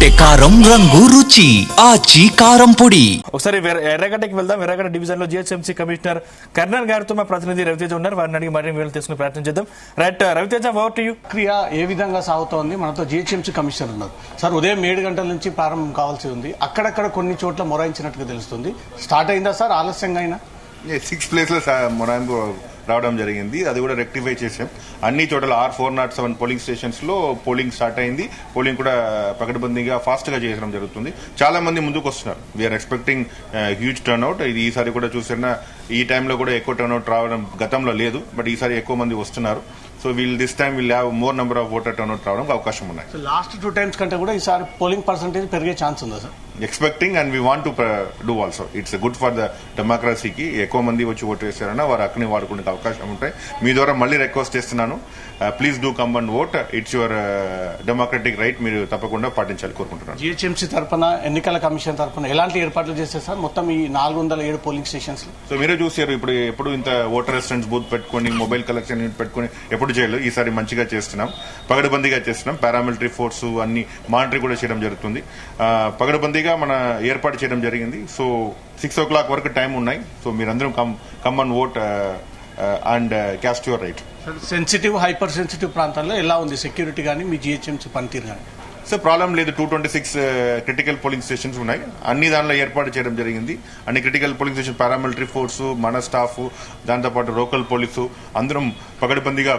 ఎర్రగొట్టే కారం రంగు రుచి ఆచి కారం పొడి. ఒకసారి ఎర్రగడ్డకి వెళ్దాం. ఎర్రగడ్డ డివిజన్ లో జిహెచ్ఎంసీ కమిషనర్ కర్నల్ గారితో మా ప్రతినిధి రవితేజ ఉన్నారు. వారిని అడిగి మరిన్ని వివరాలు తీసుకునే ప్రయత్నం చేద్దాం. Right Raviteja, over to you. ప్రక్రియ ఏ విధంగా సాగుతోంది? మనతో జిహెచ్ఎంసీ కమిషనర్ ఉన్నారు. సార్, ఉదయం 7 గంటల నుంచి ప్రారంభం కావాల్సి ఉంది. అక్కడక్కడ కొన్ని చోట్ల మొరాయించినట్టుగా తెలుస్తుంది. స్టార్ట్ అయిందా సార్? ఆలస్యంగా అయినా 6 ప్లేస్లో మొరాయింపు రావడం జరిగింది. అది కూడా రెక్టిఫై చేసాం. అన్ని చోట్ల R407 పోలింగ్ స్టేషన్స్ లో పోలింగ్ స్టార్ట్ అయింది. పోలింగ్ కూడా పకడ్బందీగా ఫాస్ట్ గా చేయడం జరుగుతుంది. చాలా మంది ముందుకు వస్తున్నారు. We are expecting huge turnout. ఇది ఈసారి కూడా చూసినా ఈ టైంలో కూడా ఎక్కువ టర్న్అవుట్ రావడం గతంలో లేదు, బట్ ఈసారి ఎక్కువ మంది వస్తున్నారు. So this time will have more number of voter turnout రావడానికి అవకాశం ఉన్నాయి. లాస్ట్ 2 times కంటే కూడా ఈసారి పోలింగ్ పర్సంటేజ్ పెరిగే ఛాన్స్ ఉందా sir? Expecting and we want to do also. It's good for the డెమోక్రసీకి. ఎక్కువ మంది వచ్చి ఓటు వేస్తారన్నా వారు హక్కుని వాడుకునే అవకాశం ఉంటాయి. మీ ద్వారా మళ్ళీ రిక్వెస్ట్ చేస్తున్నాను, please do come and vote. It's your democratic right. మీరు తప్పకుండా పాటించాలి కోరుకుంటున్నాను. జిహెచ్ఎంసీ తరఫున, ఎన్నికల కమిషన్ తరఫున ఎలాంటి ఏర్పాట్లు చేస్తారు సార్ మొత్తం ఈ 407 పోలింగ్ స్టేషన్స్ లో? సో మీరే చూసారు, ఇప్పుడు ఎప్పుడు ఇంత ఓటర్ అసిస్టెంట్స్ బూత్ పెట్టుకుని మొబైల్ కలెక్షన్ యూనిట్ పెట్టుకుని ఎప్పుడు చేయలేదు. ఈసారి మంచిగా చేస్తున్నాం, పగడబందీగా చేస్తున్నాం. పారామిలిటరీ ఫోర్స్ అన్ని మానిటరింగ్ కూడా చేయడం జరుగుతుంది. పగడబందీగా మన ఏర్పాటు చేయడం జరిగింది. సో 6 o'clock వరకు టైం ఉన్నాయి. సో మీరందరూ come and vote and caste your right. Sensitive, hyper sensitive ప్రాంతాల్లో ఎలా ఉంది సెక్యూరిటీ కానీ మీ జిహెచ్ఎంసీ పనితీరు కానీ? సో ప్రాబ్లం లేదు. 226 క్రిటికల్ పోలింగ్ స్టేషన్స్ ఉన్నాయి. అన్ని దానిలో ఏర్పాటు చేయడం జరిగింది. అన్ని critical polling station paramilitary force, మన స్టాఫ్, దాంతోపాటు లోకల్ పోలీసు అందరం పకడ్బందీగా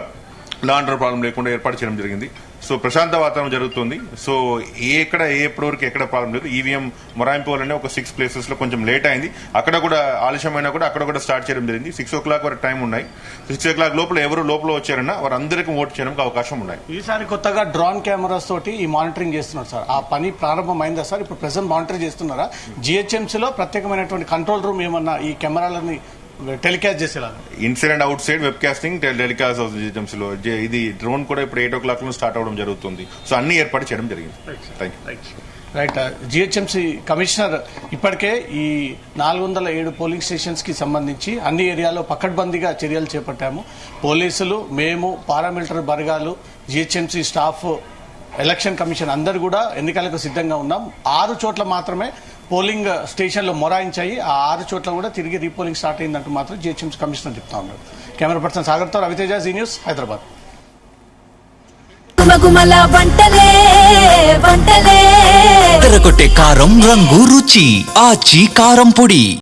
లా అండ్ ప్రాబ్లం లేకుండా ఏర్పాటు చేయడం జరిగింది. సో ప్రశాంత వాతావరణం జరుగుతుంది. సో ఎప్పటివరకు ఎక్కడ ప్రాబ్లం లేదు. ఈవీఎం మొరాయింపు వల్లనే ఒక 6 places లో కొంచెం లేట్ అయింది. అక్కడ కూడా ఆలస్యమైనా కూడా అక్కడ కూడా స్టార్ట్ చేయడం జరిగింది. 6 o'clock వరకు టైం ఉన్నాయి. 6 o'clock లోపల ఎవరు లోపల వచ్చారన్నా వారందరికీ ఓటు చేయడానికి అవకాశం ఉన్నాయి. ఈసారి కొత్తగా డ్రోన్ కెమెరాస్ తోటి ఈ మానిటరింగ్ చేస్తున్నారు సార్. ఆ పని ప్రారంభమైందా సార్? ఇప్పుడు ప్రెసెంట్ మానిటర్ చేస్తున్నారా? జిహెచ్ఎంసీలో ప్రత్యేకమైనటువంటి కంట్రోల్ రూమ్ ఏమన్నా ఈ కెమెరాలని టెలికాస్ట్ చేసేలాగా? Inside outside web casting telecast లో ఇది డ్రోన్ కూడా ఇప్పుడు 8 o'clock లో స్టార్ట్ అవడం జరుగుతుంది. సో అన్ని ఏర్పాటు చేయడం జరిగింది. Thank you. Right. GHMC commissioner, ఇప్పటికే ఈ 407 పోలింగ్ స్టేషన్స్ కి సంబంధించి అన్ని ఏరియాలో పకడ్బందీగా చర్యలు చేపట్టాము. పోలీసులు, మేము, పారామిలిటరీ బలగాలు, జిహెచ్ఎంసీ స్టాఫ్, ఎలక్షన్ కమిషన్ అందరు కూడా ఎన్నికలకు సిద్ధంగా ఉన్నాం. 6 చోట్ల మాత్రమే పోలింగ్ స్టేషన్లు మొరాయించాయి. ఆ 6 చోట్ల కూడా తిరిగి రీపోలింగ్ స్టార్ట్ అయిందంటూ మాత్రం జిహెచ్ఎంసీ కమిషనర్ చెప్తా ఉన్నారు. Camera person సాగర్తో Raviteja, G news, Hyderabad. ఎర్రగొట్టే కారం రంగు రుచి ఆచి కారం పొడి.